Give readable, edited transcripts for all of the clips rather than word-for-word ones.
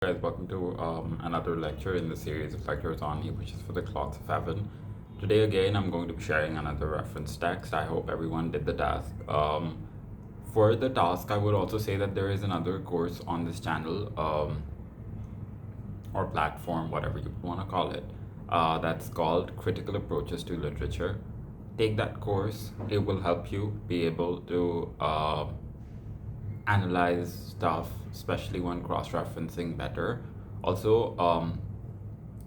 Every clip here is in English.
Guys, welcome to another lecture in the series of lectures on E, which is for the cloths of heaven. Today again, I'm going to be sharing another reference text. I hope everyone did the task. For the task, I would also say that there is another course on this channel or platform, whatever you want to call it, that's called Critical Approaches to Literature. Take that course. It will help you be able to analyze stuff, especially when cross-referencing better. Also,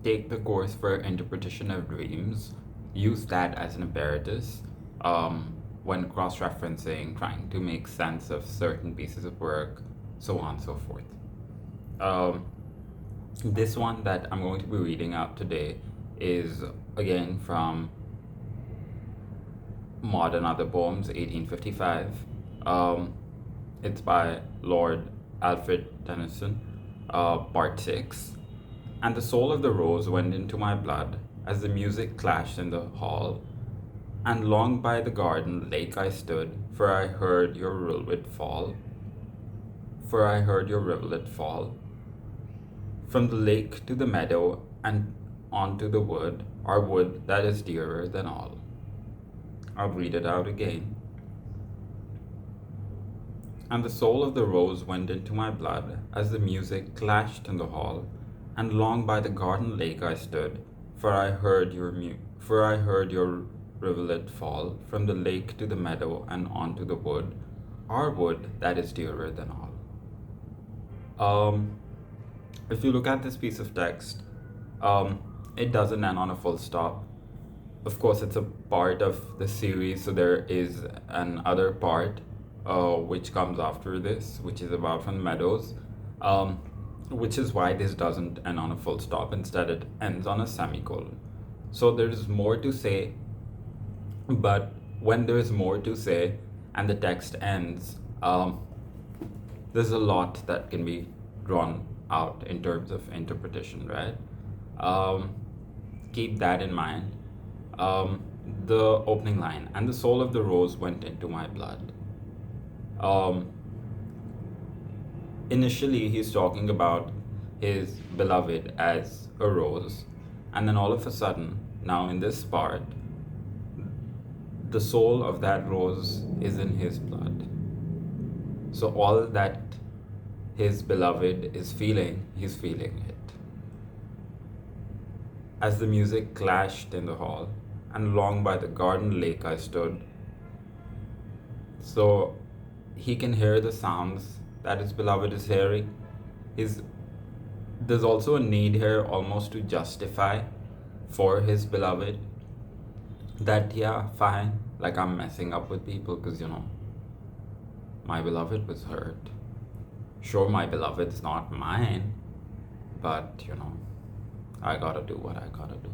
take the course for interpretation of dreams. Use that as an apparatus when cross-referencing, trying to make sense of certain pieces of work, so on and so forth. This one that I'm going to be reading out today is again from Maud and Other Poems, 1855. It's by Lord Alfred Tennyson, part 6. And the soul of the rose went into my blood as the music clashed in the hall. And long by the garden lake I stood, for I heard your rivulet fall. For I heard your rivulet fall. From the lake to the meadow and on to the wood, our wood that is dearer than all. I'll read it out again. And the soul of the rose went into my blood as the music clashed in the hall, and long by the garden lake I stood, for I heard your rivulet fall from the lake to the meadow and on to the wood, our wood that is dearer than all. If you look at this piece of text, it doesn't end on a full stop. Of course, it's a part of the series, so there is an other part which comes after this, which is about from the meadows, which is why this doesn't end on a full stop. Instead, it ends on a semicolon. So there's more to say, but when there's more to say and the text ends, there's a lot that can be drawn out in terms of interpretation, right? Keep that in mind. The opening line, and the soul of the rose went into my blood. Initially, he's talking about his beloved as a rose, and then all of a sudden, now in this part, the soul of that rose is in his blood. So all that his beloved is feeling, he's feeling it. As the music clashed in the hall, and long by the garden lake I stood. So he can hear the sounds that his beloved is hearing. There's also a need here almost to justify for his beloved that, yeah, fine, like I'm messing up with people because, my beloved was hurt. Sure, my beloved's not mine, but, I gotta do what I gotta do.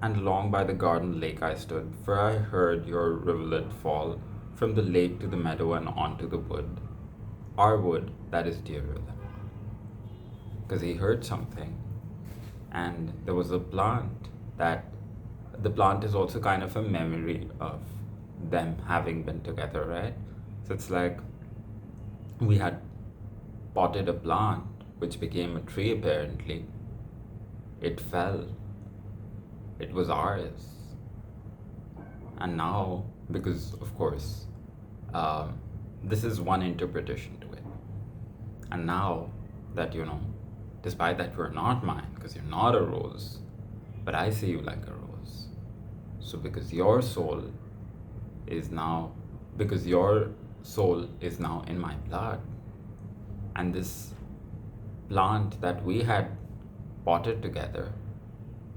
And long by the garden lake I stood, for I heard your rivulet fall from the lake to the meadow and on to the wood, our wood that is dearer than all. Because he heard something, and there was a plant that the plant is also kind of a memory of them having been together, right? So it's like we had potted a plant which became a tree apparently. It fell. It was ours. And now, because of course, this is one interpretation to it. And now that, despite that you're not mine, because you're not a rose, but I see you like a rose. So because your soul is now in my blood, and this plant that we had potted together,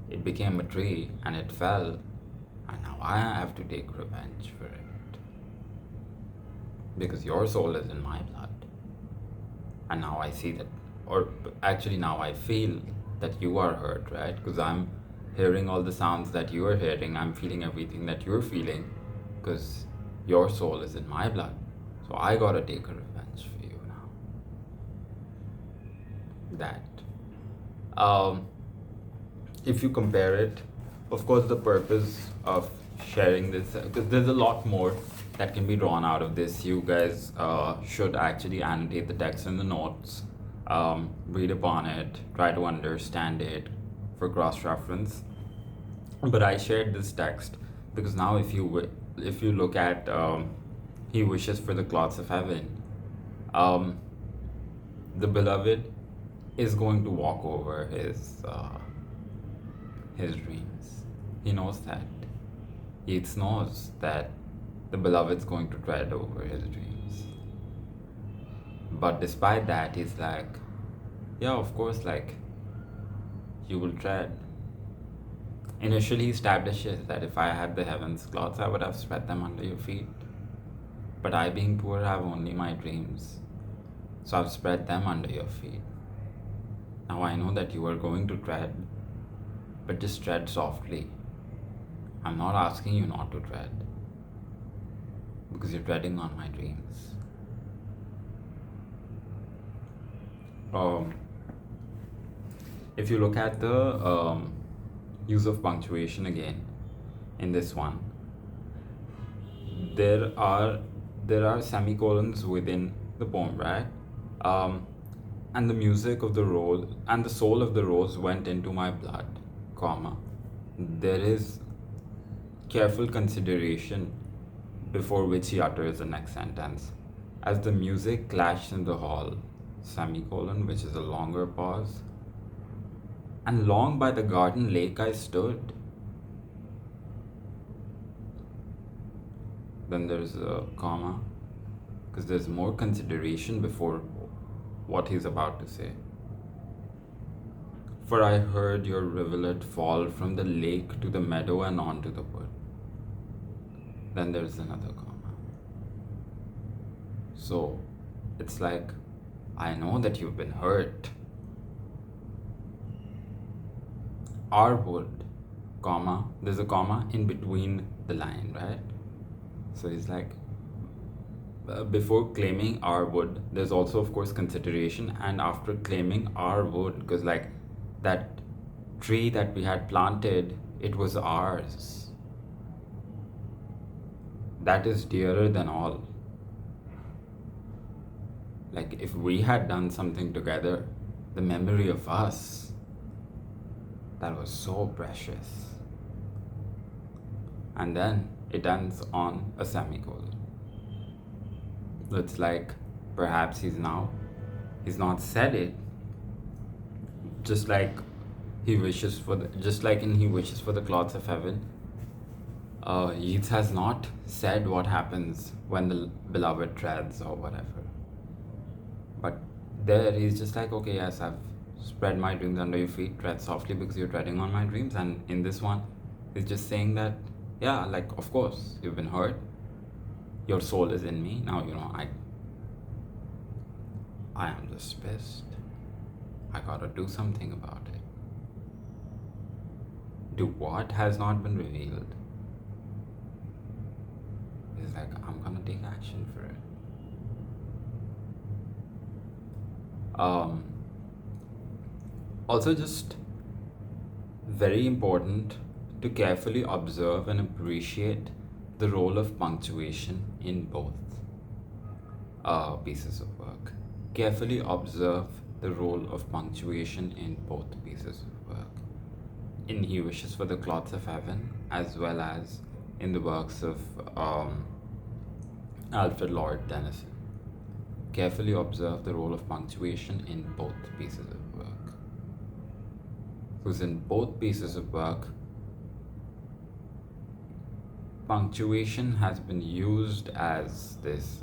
it became a tree and it fell, and now I have to take revenge for it. Because your soul is in my blood. And now I see that, or actually now I feel that you are hurt, right? Because I'm hearing all the sounds that you are hearing, I'm feeling everything that you're feeling, because your soul is in my blood. So I gotta take a revenge for you now. That. If you compare it, of course, the purpose of sharing this, because there's a lot more that can be drawn out of this. You guys should actually annotate the text in the notes. read upon it, try to understand it for cross reference. But I shared this text because now, if you look at he wishes for the clouds of heaven, um, the beloved is going to walk over his dreams. He knows that. Yeats knows that the beloved's going to tread over his dreams. But despite that, he's like, yeah, of course, like, you will tread. Initially, he establishes that if I had the heavens clouds, I would have spread them under your feet. But I, being poor, have only my dreams. So I've spread them under your feet. Now I know that you are going to tread, but just tread softly. I'm not asking you not to tread, because you're treading on my dreams. If you look at the use of punctuation again in this one, there are semicolons within the poem, right? And the music of the rose and the soul of the rose went into my blood, comma. There is careful consideration before which he utters the next sentence. As the music clashed in the hall, semicolon, which is a longer pause. And long by the garden lake I stood. Then there's a comma, because there's more consideration before what he's about to say. For I heard your rivulet fall from the lake to the meadow and on to the wood. Then there's another comma. So it's like, I know that you've been hurt. Our wood, comma, there's a comma in between the line, right? So he's like, before claiming our wood, there's also, of course, consideration. And after claiming our wood, because like that tree that we had planted, it was ours. That is dearer than all. Like if we had done something together, the memory of us, that was so precious. And then it ends on a semicolon. So it's like perhaps he's not said it, just like he wishes for he wishes for the clouds of heaven. Yeats has not said what happens when the beloved treads or whatever. But there he's just like, okay, yes, I've spread my dreams under your feet, tread softly because you're treading on my dreams. And in this one, he's just saying that, yeah, like, of course, you've been hurt. Your soul is in me. Now, I am just pissed. I gotta do something about it. Do what has not been revealed. He's like, I'm gonna take action for it. Also, just very important to carefully observe and appreciate the role of punctuation in both pieces of work. Carefully observe the role of punctuation in both pieces of work. In He Wishes for the Clouds of Heaven, as well as in the works of Alfred Lord Tennyson. Carefully observe the role of punctuation in both pieces of work. Because in both pieces of work, punctuation has been used as this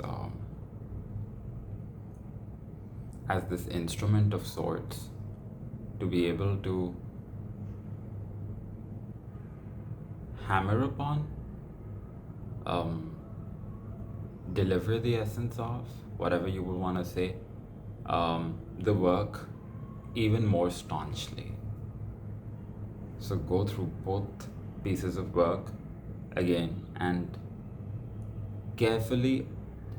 instrument of sorts to be able to hammer upon, deliver the essence of, whatever you would want to say, the work even more staunchly. So go through both pieces of work again and carefully,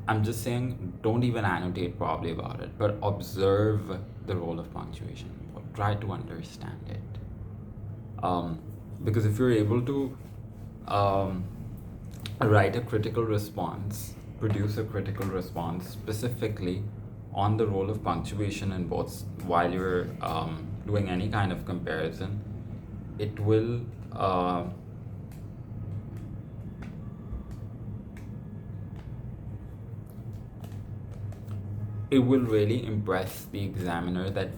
I'm just saying, don't even annotate probably about it, but observe the role of punctuation. Try to understand it. Because if you're able to write a critical response, produce a critical response specifically on the role of punctuation in both while you're doing any kind of comparison, it will it will really impress the examiner that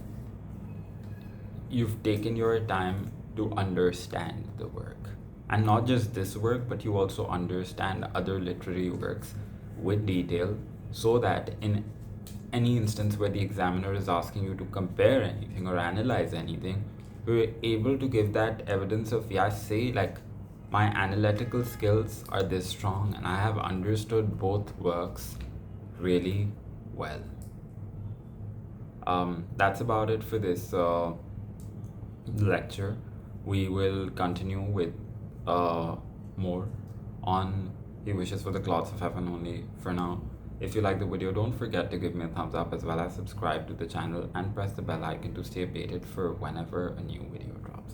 you've taken your time to understand the work. And not just this work, but you also understand other literary works with detail, so that in any instance where the examiner is asking you to compare anything or analyze anything, you're able to give that evidence of, yeah, say, like, my analytical skills are this strong and I have understood both works really well. That's about it for this lecture. We will continue with more on He Wishes for the Clouds of Heaven only for now. If you like the video, don't forget to give me a thumbs up, as well as subscribe to the channel and press the bell icon to stay updated for whenever a new video drops.